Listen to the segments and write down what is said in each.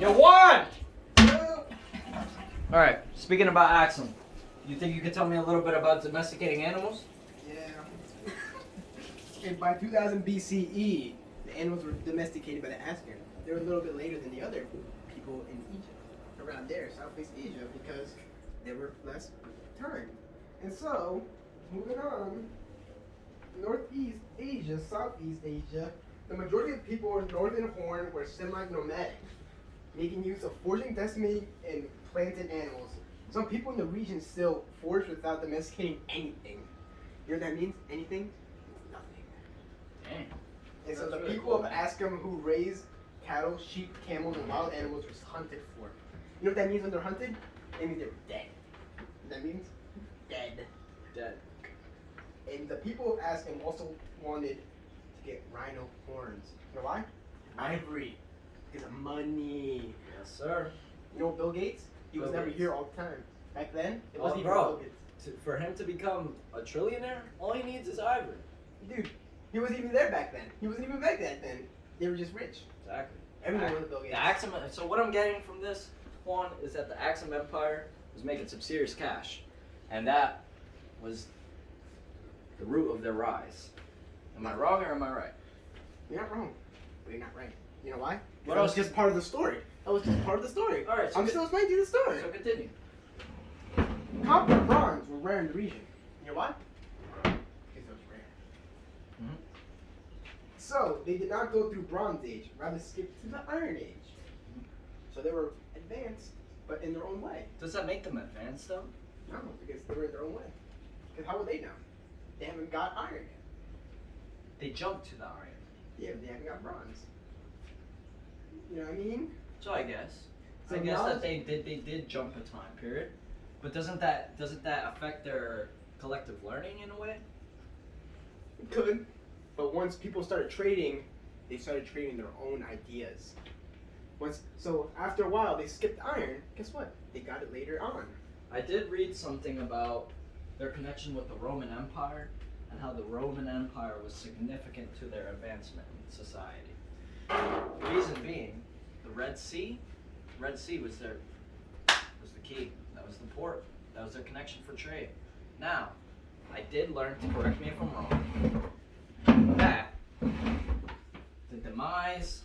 You won! Alright, speaking about Axum, you think you could tell me a little bit about domesticating animals? Yeah. And by 2000 BCE, the animals were domesticated by the Ascan. They were a little bit later than the other people in Egypt, around there, Southeast Asia, because there were less time. And so, moving on, Northeast Asia, Southeast Asia, the majority of people in Northern Horn were semi-nomadic, making use of foraging, decimating, and planted animals. Some people in the region still forage without domesticating anything. You know what that means? Anything? Nothing. Dang. And so That's the really people cool, of man. Askham who raised cattle, sheep, camels, and wild animals was hunted for. You know what that means when they're hunted? It means they're dead. That means dead. Dead. And the people of Askham also wanted to get rhino horns. You know why? Ivory. Because of money. Yes, sir. You know Bill Gates? He was Bill never Gates. here all the time. Back then, it Oh, wasn't even bro. Bill Gates. For him to become a trillionaire, all he needs is ivory. Dude, he wasn't even there back then. He wasn't even back then. They were just rich. Exactly. Everyone was Bill Gates. The Axum, so what I'm getting from this one is that the Axum Empire was making some serious cash, and that was the root of their rise. Am I wrong or am I right? You're not wrong, but you're not right. You know why? What That was else? just part of the story. That was just part of the story. All right, so I'm still explaining to you the story. So continue. Copper and bronze were rare in the region. You know why? Because it was rare. Mhm. So they did not go through Bronze Age, rather skipped to the Iron Age. So they were advanced, but in their own way. Does that make them advanced though? No, because they were in their own way. Because how would they know? They haven't got iron yet. They jumped to the iron. Yeah, but they haven't got bronze. You know what I mean? So I guess. So I guess knowledge- that they did jump a time period. But doesn't that affect their collective learning in a way? It could. But once people started trading, they started trading their own ideas. So after a while, they skipped iron. Guess what? They got it later on. I did read something about their connection with the Roman Empire and how the Roman Empire was significant to their advancement in society. Reason being, the Red Sea was the key. That was the port. That was their connection for trade. Now, I did learn, to correct me if I'm wrong, that the demise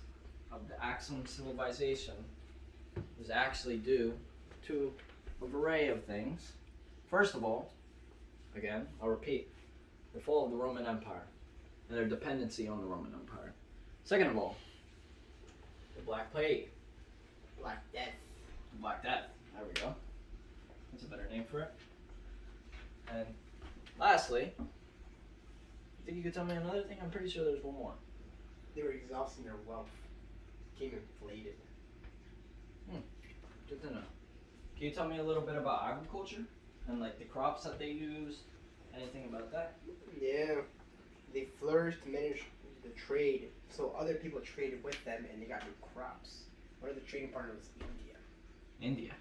of the Axum civilization was actually due to a array of things. First of all, again, I'll repeat, the fall of the Roman Empire and their dependency on the Roman Empire. Second of all, the Black Plague. Black Death. Black Death. There we go. That's a better name for it. And lastly, you think you could tell me another thing? I'm pretty sure there's one more. They were exhausting their wealth. Became inflated. Good to know. Can you tell me a little bit about agriculture and like the crops that they used? Anything about that? Yeah. They flourished to manage the trade, so other people traded with them and they got new crops. One of the trading partners was India. India.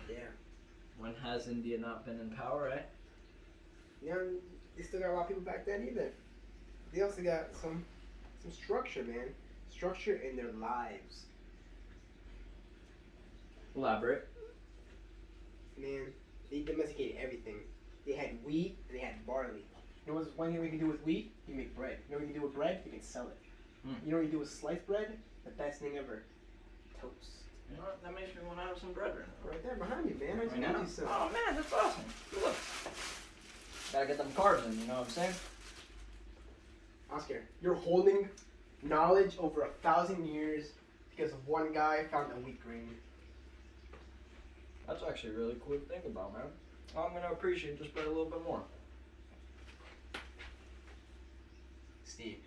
Yeah. When has India not been in power, eh? You know, they still got a lot of people back then either. They also got some structure, man. Structure in their lives. Elaborate. Man, they domesticated everything. They had wheat and they had barley. You know what's one thing we can do with wheat? You make bread. You know what you can do with bread? You can sell it. You know what you do with sliced bread? The best thing ever. Toast. You know what? That makes me want to have some bread right now. Right there behind you, man. I just Right made now? you some. Oh man, that's awesome. Look. Gotta get them carbs in, you know what I'm saying? Oscar, you're holding knowledge over 1,000 years because of one guy found a wheat grain. That's actually really cool to think about, man. I'm gonna appreciate this bread a little bit more. Steve.